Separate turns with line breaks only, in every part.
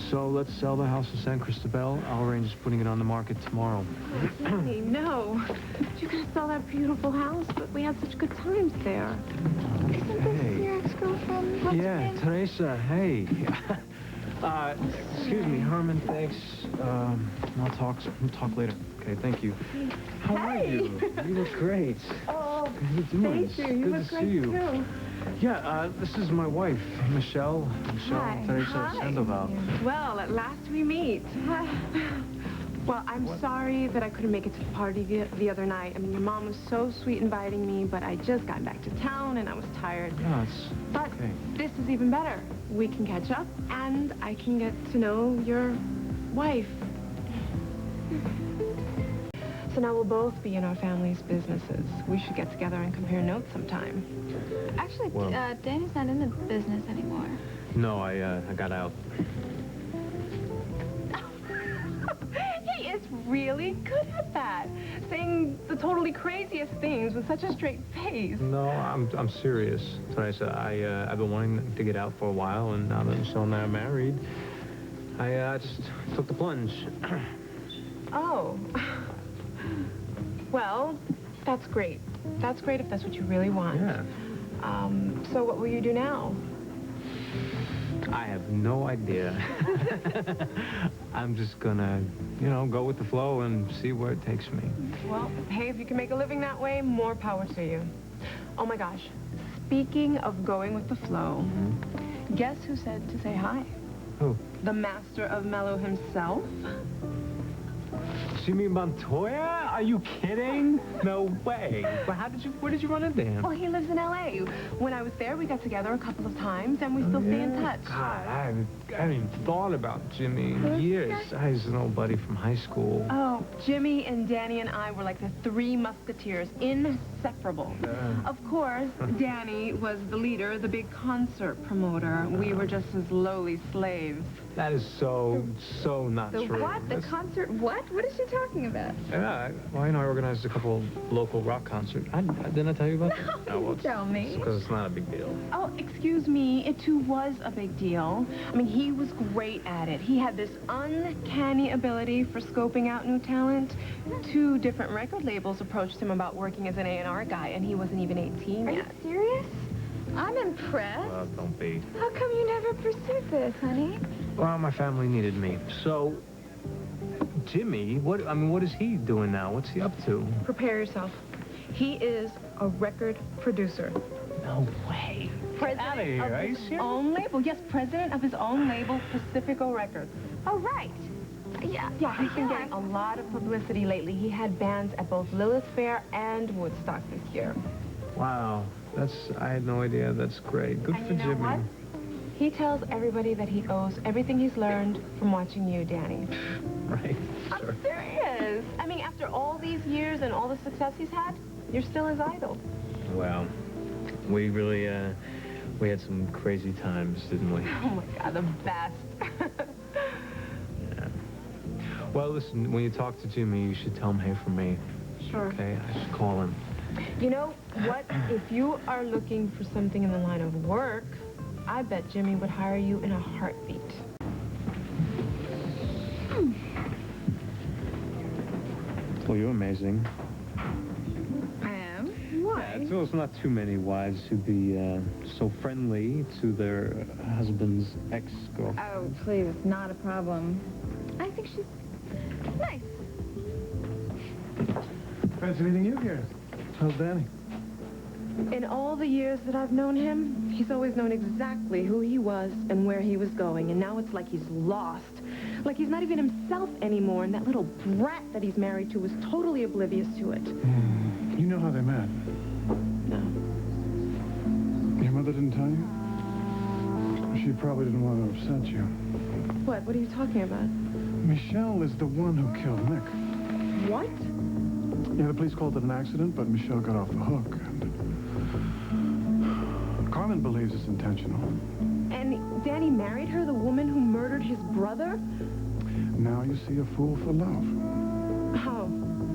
So let's sell the house in San Cristobal. I'll arrange putting it on the market tomorrow.
Oh, Manny, no. You're going to sell that beautiful house, but we had such good times there.
Isn't this your ex-girlfriend? What's her name?
Teresa, hey. Excuse me, Herman, thanks. I'll talk later. Okay, thank you. How are you? You look great.
Oh,
how you doing?
thank you. You look great, too.
Yeah, this is my wife, Michelle.
Hi.
Teresa
Hi.
Sandoval.
Well, at last we meet. Well, I'm sorry that I couldn't make it to the party the other night. I mean, your mom was so sweet inviting me, but I just got back to town and I was tired.
No,
But
okay.
this is even better. We can catch up and I can get to know your wife. So now we'll both be in our family's businesses. We should get together and compare notes sometime.
Actually, Danny's not in the business anymore.
No, I got out.
He is really good at that. Saying the totally craziest things with such a straight face.
No, I'm serious, Teresa. I've been wanting to get out for a while, and now that Michelle and I are married, I just took the plunge.
Oh. Well, that's great. That's great if that's what you really want.
Yeah.
So what will you do now?
I have no idea. I'm just gonna, go with the flow and see where it takes me.
Well, hey, if you can make a living that way, more power to you. Oh my gosh. Speaking of going with the flow, guess who said to say hi?
Who?
The master of mellow himself.
Jimmy Montoya? Are you kidding? No way. But where did you run into him?
Well, he lives in L.A. When I was there, we got together a couple of times, and we still stay in touch.
God, I haven't even thought about Jimmy in years. I was an old buddy from high school.
Oh, Jimmy and Danny and I were like the three musketeers, inseparable. Of course, Danny was the leader, the big concert promoter. We were just his lowly slaves.
That is so not
The
true.
what? The concert what? What is she talking about?
Yeah, well, I organized a couple of local rock concerts. Didn't I tell you about that?
No, you tell me.
Because it's not a big deal.
Oh, excuse me, it too was a big deal. I mean, he was great at it. He had this uncanny ability for scoping out new talent. 2 different record labels approached him about working as an A&R guy, and he wasn't even 18
Are
yet.
you serious? I'm impressed.
Well, don't be.
How come you never pursued this, honey?
Well, my family needed me. So, Jimmy, what is he doing now? What's he up to?
Prepare yourself. He is a record producer.
No way.
President
Are you
of his
serious?
own label. Yes, president of his own label, Pacifico Records.
Oh, right. Yeah.
Yeah, he's been getting a lot of publicity lately. He had bands at both Lilith Fair and Woodstock this year.
Wow. I had no idea. That's great. Good
And
for
you know
Jimmy.
what? He tells everybody that he owes everything he's learned from watching you, Danny.
Right. Sure.
I'm serious. I mean, after all these years and all the success he's had, you're still his idol.
Well, we really, we had some crazy times, didn't we?
Oh, my God, the best.
Yeah. Well, listen, when you talk to Jimmy, you should tell him, hey, from me.
Sure.
Okay? I should call him.
You know what? If you are looking for something in the line of work, I bet Jimmy would hire you in a heartbeat.
Well, you're amazing.
I am?
Why?
Yeah, it's not too many wives who'd be so friendly to their husband's ex-girlfriend.
Oh, please, it's not a problem. I think she's nice.
Fancy meeting you here. How's Danny?
In all the years that I've known him, he's always known exactly who he was and where he was going, and now it's like he's lost. Like he's not even himself anymore, and that little brat that he's married to was totally oblivious to it.
You know how they met?
No.
Your mother didn't tell you? She probably didn't want to upset you.
What? What are you talking about?
Michelle is the one who killed Nick.
What?
Yeah, the police called it an accident, but Michelle got off the hook. And Carmen believes it's intentional.
And Danny married her, the woman who murdered his brother?
Now you see a fool for love.
Oh,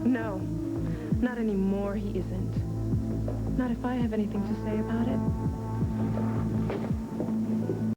no. Not anymore, he isn't. Not if I have anything to say about it.